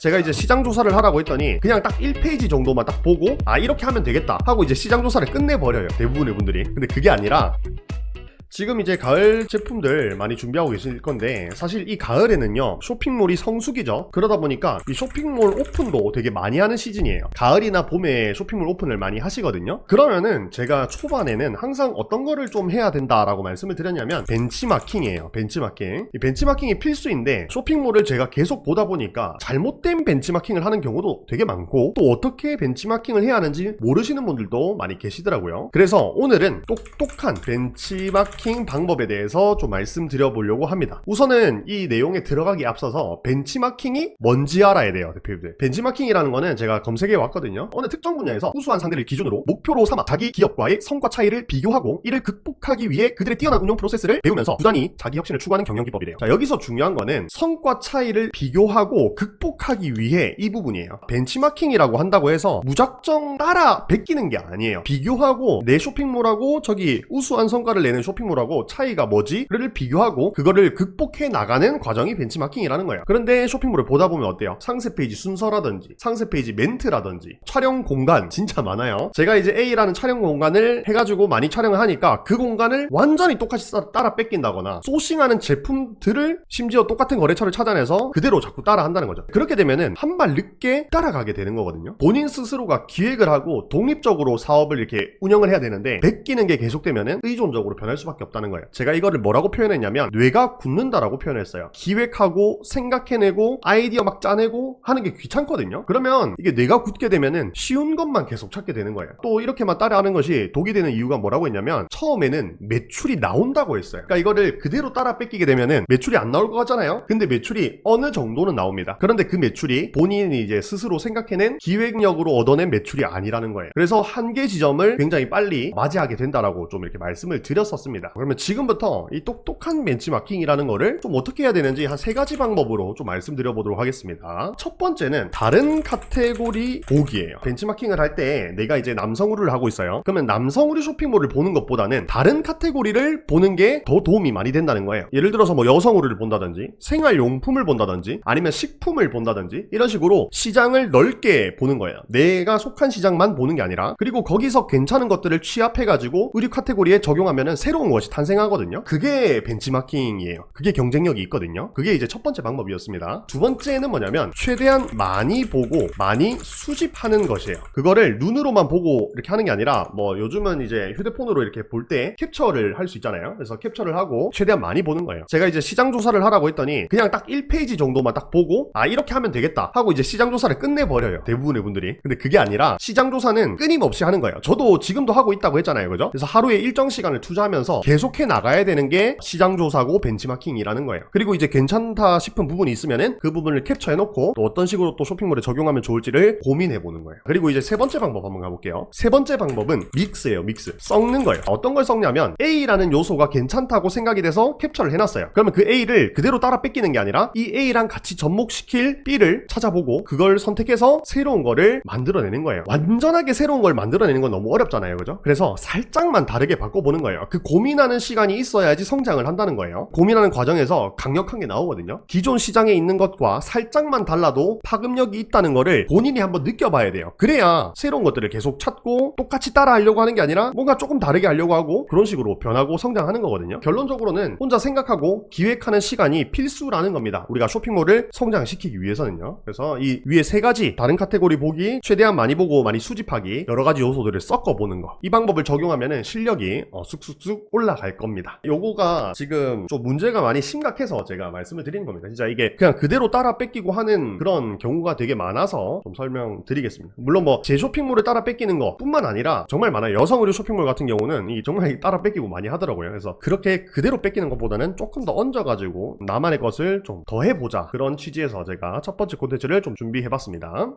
제가 이제 시장 조사를 하라고 했더니 그냥 딱 1페이지 정도만 딱 보고 이렇게 하면 되겠다 하고 이제 시장 조사를 끝내버려요, 대부분의 분들이. 근데 그게 아니라 지금 이제 가을 제품들 많이 준비하고 계실 건데, 사실 이 가을에는요 쇼핑몰이 성수기죠. 그러다 보니까 이 쇼핑몰 오픈도 되게 많이 하는 시즌이에요. 가을이나 봄에 쇼핑몰 오픈을 많이 하시거든요. 그러면은 제가 초반에는 항상 어떤 거를 좀 해야 된다라고 말씀을 드렸냐면 벤치마킹이에요. 벤치마킹. 이 벤치마킹이 필수인데, 쇼핑몰을 제가 계속 보다 보니까 잘못된 벤치마킹을 하는 경우도 되게 많고, 또 어떻게 벤치마킹을 해야 하는지 모르시는 분들도 많이 계시더라고요. 그래서 오늘은 똑똑한 벤치마킹 방법에 대해서 좀 말씀드려보려고 합니다. 우선은 이 내용에 들어가기 앞서서 벤치마킹이 뭔지 알아야 돼요, 대표님들. 벤치마킹이라는 거는 제가 검색해 왔거든요. 어느 특정 분야에서 우수한 상대를 기준으로 목표로 삼아 자기 기업과의 성과 차이를 비교하고 이를 극복하기 위해 그들의 뛰어난 운영 프로세스를 배우면서 부단히 자기 혁신을 추구하는 경영 기법이래요. 자, 여기서 중요한 거는 성과 차이를 비교하고 극복하기 위해 이 부분이에요. 벤치마킹이라고 한다고 해서 무작정 따라 베끼는 게 아니에요. 비교하고 내 쇼핑몰하고 저기 우수한 성과를 내는 쇼핑몰하고 차이가 뭐지?를 비교하고 그거를 극복해 나가는 과정이 벤치마킹이라는 거예요. 그런데 쇼핑몰을 보다 보면 어때요? 상세 페이지 순서라든지 상세 페이지 멘트라든지 촬영 공간 진짜 많아요. 제가 이제 A라는 촬영 공간을 해가지고 많이 촬영을 하니까 그 공간을 완전히 똑같이 따라 뺏긴다거나, 소싱하는 제품들을 심지어 똑같은 거래처를 찾아내서 그대로 자꾸 따라 한다는 거죠. 그렇게 되면은 한 발 늦게 따라가게 되는 거거든요. 본인 스스로가 기획을 하고 독립적으로 사업을 이렇게 운영을 해야 되는데 베끼는 게 계속되면은 의존적으로 변할 수밖에 없다는 거예요. 제가 이거를 뭐라고 표현했냐면 뇌가 굳는다라고 표현했어요. 기획하고 생각해내고 아이디어 막 짜내고 하는 게 귀찮거든요. 그러면 이게 뇌가 굳게 되면은 쉬운 것만 계속 찾게 되는 거예요. 또 이렇게만 따라하는 것이 독이 되는 이유가 뭐라고 했냐면, 처음에는 매출이 나온다고 했어요. 그러니까 이거를 그대로 따라 뺏기게 되면은 매출이 안 나올 것 같잖아요. 근데 매출이 어느 정도는 나옵니다. 그런데 그 매출이 본인이 이제 스스로 생각해낸 기획력으로 얻어낸 매출이 아니라는 거예요. 그래서 한계 지점을 굉장히 빨리 맞이하게 된다라고 좀 이렇게 말씀을 드렸었습니다. 그러면 지금부터 이 똑똑한 벤치마킹이라는 거를 좀 어떻게 해야 되는지 한 3가지 방법으로 좀 말씀드려 보도록 하겠습니다. 첫 번째는 다른 카테고리 보기예요. 벤치마킹을 할 때 내가 이제 남성의류를 하고 있어요. 그러면 남성의류 쇼핑몰을 보는 것보다는 다른 카테고리를 보는 게 더 도움이 많이 된다는 거예요. 예를 들어서 뭐 여성의류를 본다든지 생활용품을 본다든지 아니면 식품을 본다든지 이런 식으로 시장을 넓게 보는 거예요. 내가 속한 시장만 보는 게 아니라, 그리고 거기서 괜찮은 것들을 취합해가지고 의류 카테고리에 적용하면은 새로운 것이 탄생하거든요. 그게 벤치마킹이에요. 그게 경쟁력이 있거든요. 그게 이제 첫 번째 방법이었습니다. 두 번째는 뭐냐면 최대한 많이 보고 많이 수집하는 것이에요. 그거를 눈으로만 보고 이렇게 하는 게 아니라, 뭐 요즘은 이제 휴대폰으로 이렇게 볼 때 캡처를 할 수 있잖아요. 그래서 캡처를 하고 최대한 많이 보는 거예요. 제가 이제 시장 조사를 하라고 했더니 그냥 딱 1페이지 정도만 딱 보고 이렇게 하면 되겠다 하고 이제 시장 조사를 끝내버려요, 대부분의 분들이. 근데 그게 아니라 시장 조사는 끊임없이 하는 거예요. 저도 지금도 하고 있다고 했잖아요, 그죠? 그래서 하루에 일정 시간을 투자하면서 계속해 나가야 되는 게 시장 조사고 벤치마킹이라는 거예요. 그리고 이제 괜찮다 싶은 부분이 있으면은 그 부분을 캡처해 놓고 또 어떤 식으로 또 쇼핑몰에 적용하면 좋을지를 고민해 보는 거예요. 그리고 이제 세 번째 방법 한번 가볼게요. 세 번째 방법은 믹스예요. 믹스. 섞는 거예요. 어떤 걸 섞냐면, A라는 요소가 괜찮다고 생각이 돼서 캡처를 해놨어요. 그러면 그 A를 그대로 따라 뺏기는 게 아니라 이 A랑 같이 접목시킬 B를 찾아보고 그걸 선택해서 새로운 거를 만들어내는 거예요. 완전하게 새로운 걸 만들어내는 건 너무 어렵잖아요, 그죠? 그래서 살짝만 다르게 바꿔보는 거예요. 그 고민하는 시간이 있어야지 성장을 한다는 거예요. 고민하는 과정에서 강력한 게 나오거든요. 기존 시장에 있는 것과 살짝만 달라도 파급력이 있다는 거를 본인이 한번 느껴봐야 돼요. 그래야 새로운 것들을 계속 찾고 똑같이 따라 하려고 하는 게 아니라 뭔가 조금 다르게 하려고 하고 그런 식으로 변하고 성장하는 거거든요. 결론적으로는 혼자 생각하고 기획하는 시간이 필수라는 겁니다. 우리가 쇼핑몰을 성장시키기 위해서는요. 그래서 이 위에 3가지, 다른 카테고리 보기, 최대한 많이 보고 많이 수집하기, 여러가지 요소들을 섞어보는 거, 이 방법을 적용하면은 실력이 쑥쑥쑥 올라갈 겁니다. 요거가 지금 좀 문제가 많이 심각해서 제가 말씀을 드리는 겁니다. 진짜 이게 그냥 그대로 따라 뺏기고 하는 그런 경우가 되게 많아서 좀 설명드리겠습니다. 물론 뭐 제 쇼핑몰을 따라 뺏기는 거 뿐만 아니라 정말 많아요. 여성의류 쇼핑몰 같은 경우는 이 정말 따라 뺏기고 많이 하더라고요. 그래서 그렇게 그대로 뺏기는 것보다는 조금 더 얹어가지고 나만의 것을 좀 더 해보자, 그런 취지에서 제가 첫 번째 콘텐츠를 좀 준비해봤습니다.